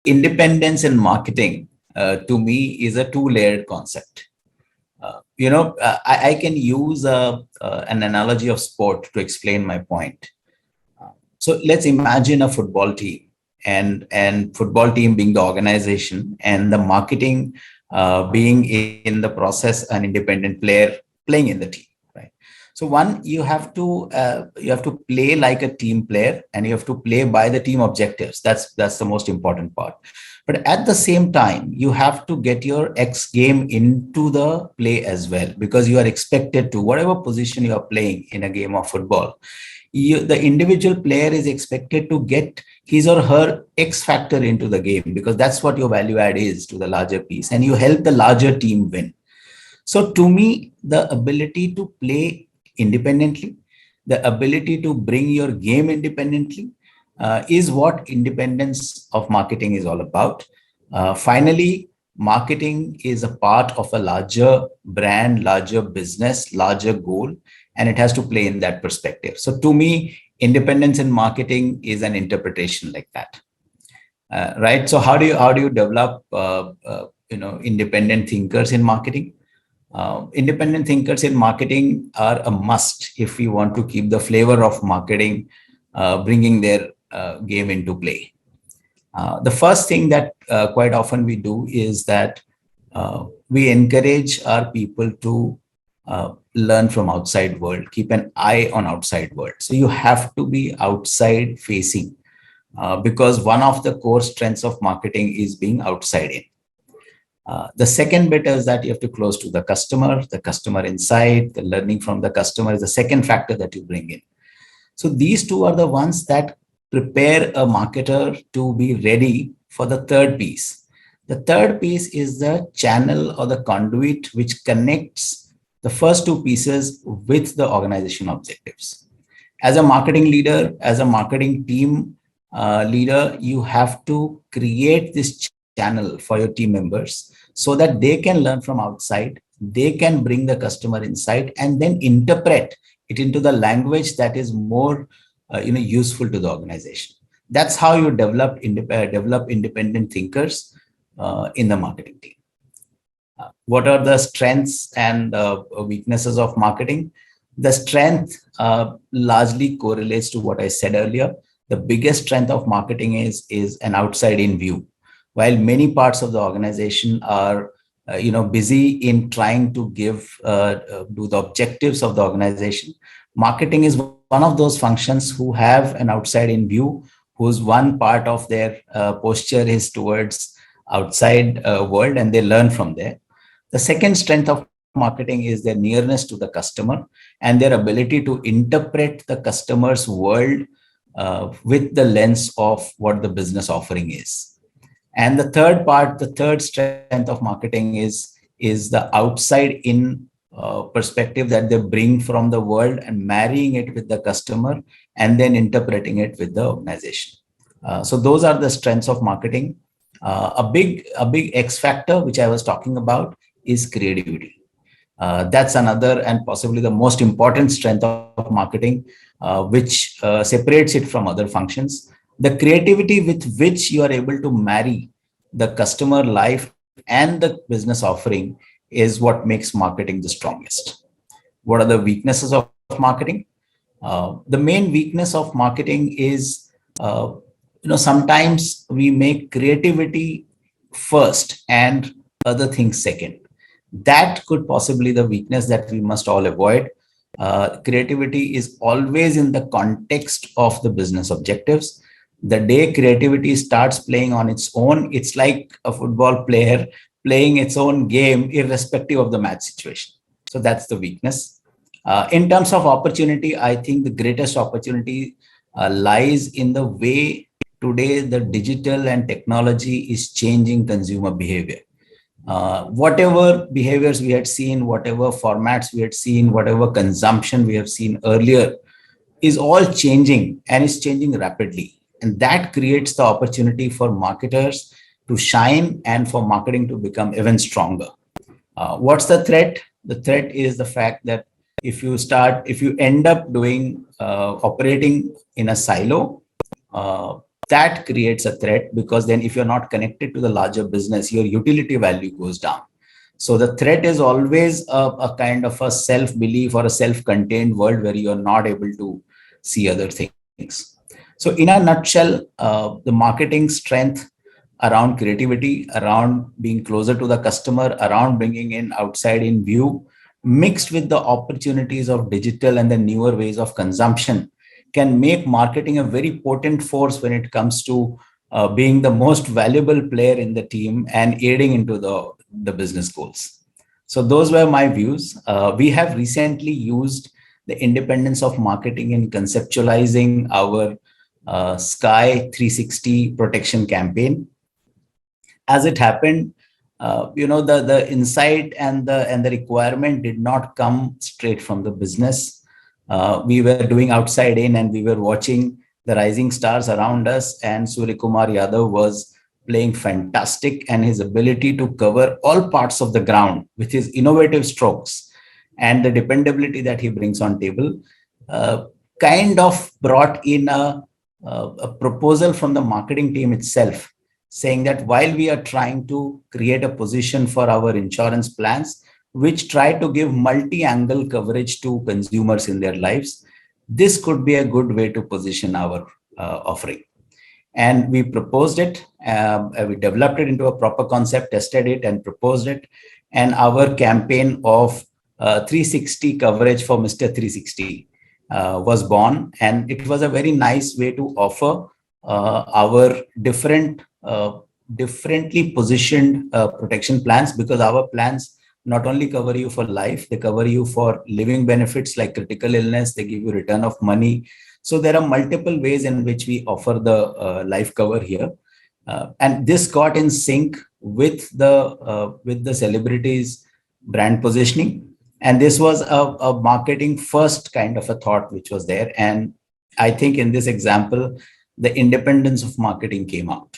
independence in marketing to me is a two-layered concept. I can use an analogy of sport to explain my point. So let's imagine a football team, and football team being the organization, and the marketing being in the process an independent player playing in the team. Right. So one, you have to play like a team player, and you have to play by the team objectives. That's the most important part. But at the same time, you have to get your X game into the play as well, because you are expected to, whatever position you are playing in a game of football, the individual player is expected to get his or her X factor into the game, because that's what your value add is to the larger piece, and you help the larger team win. So to me, the ability to play independently, the ability to bring your game independently, is what independence of marketing is all about. Finally, marketing is a part of a larger brand, larger business, larger goal, and it has to play in that perspective. So to me, independence in marketing is an interpretation like that. Right. So how do you develop independent thinkers in marketing? Independent thinkers in marketing are a must if we want to keep the flavor of marketing bringing their game into play. The first thing that quite often we do is that we encourage our people to learn from outside world, keep an eye on outside world. So you have to be outside facing, because one of the core strengths of marketing is being outside in. The second bit is that you have to close to the customer insight, the learning from the customer is the second factor that you bring in. So these two are the ones that prepare a marketer to be ready for the third piece. The third piece is the channel or the conduit which connects the first two pieces with the organization objectives. As a marketing leader, as a marketing team leader, you have to create this channel for your team members so that they can learn from outside, they can bring the customer insight and then interpret it into the language that is more useful to the organization. That's how you develop independent thinkers in the marketing team. What are the strengths and weaknesses of marketing? The strength largely correlates to what I said earlier. The biggest strength of marketing is an outside-in view. While many parts of the organization are busy in trying to do the objectives of the organization, marketing is one of those functions who have an outside-in view, whose one part of their posture is towards outside world, and they learn from there. The second strength of marketing is their nearness to the customer and their ability to interpret the customer's world with the lens of what the business offering is. And the third strength of marketing is the outside in perspective that they bring from the world and marrying it with the customer and then interpreting it with the organization. So those are the strengths of marketing. A big X factor, which I was talking about, is creativity. That's another and possibly the most important strength of marketing, which separates it from other functions. The creativity with which you are able to marry the customer life and the business offering is what makes marketing the strongest. What are the weaknesses of marketing? The main weakness of marketing is, sometimes we make creativity first and other things second. That could possibly the weakness that we must all avoid. Creativity is always in the context of the business objectives. The day creativity starts playing on its own, it's like a football player playing its own game, irrespective of the match situation. So that's the weakness. In terms of opportunity, I think the greatest opportunity lies in the way today the digital and technology is changing consumer behavior. Whatever behaviors we had seen, whatever formats we had seen, whatever consumption we have seen earlier is all changing, and it's changing rapidly. And that creates the opportunity for marketers to shine and for marketing to become even stronger. What's the threat? The threat is the fact that if you end up doing operating in a silo, that creates a threat, because then if you're not connected to the larger business, your utility value goes down. So the threat is always a kind of a self-belief or a self-contained world where you're not able to see other things. So in a nutshell, the marketing strength around creativity, around being closer to the customer, around bringing in outside in view, mixed with the opportunities of digital and the newer ways of consumption, can make marketing a very potent force when it comes to being the most valuable player in the team and aiding into the business goals. So those were my views. We have recently used the independence of marketing in conceptualizing our Sky 360 protection campaign. As it happened, the insight and the requirement did not come straight from the business. We were doing outside in, and we were watching the rising stars around us, and Surya Kumar Yadav was playing fantastic, and his ability to cover all parts of the ground with his innovative strokes and the dependability that he brings on table uh, kind of brought in a proposal from the marketing team itself, saying that while we are trying to create a position for our insurance plans, which try to give multi-angle coverage to consumers in their lives, this could be a good way to position our offering. And we proposed it. We developed it into a proper concept, tested it, and proposed it. And our campaign of 360 coverage for Mr. 360 was born. And it was a very nice way to offer our differently positioned protection plans, because our plans not only cover you for life, they cover you for living benefits like critical illness, they give you return of money. So there are multiple ways in which we offer the life cover here. And this got in sync with the celebrities' brand positioning. And this was a marketing first kind of a thought which was there. And I think in this example, the independence of marketing came out.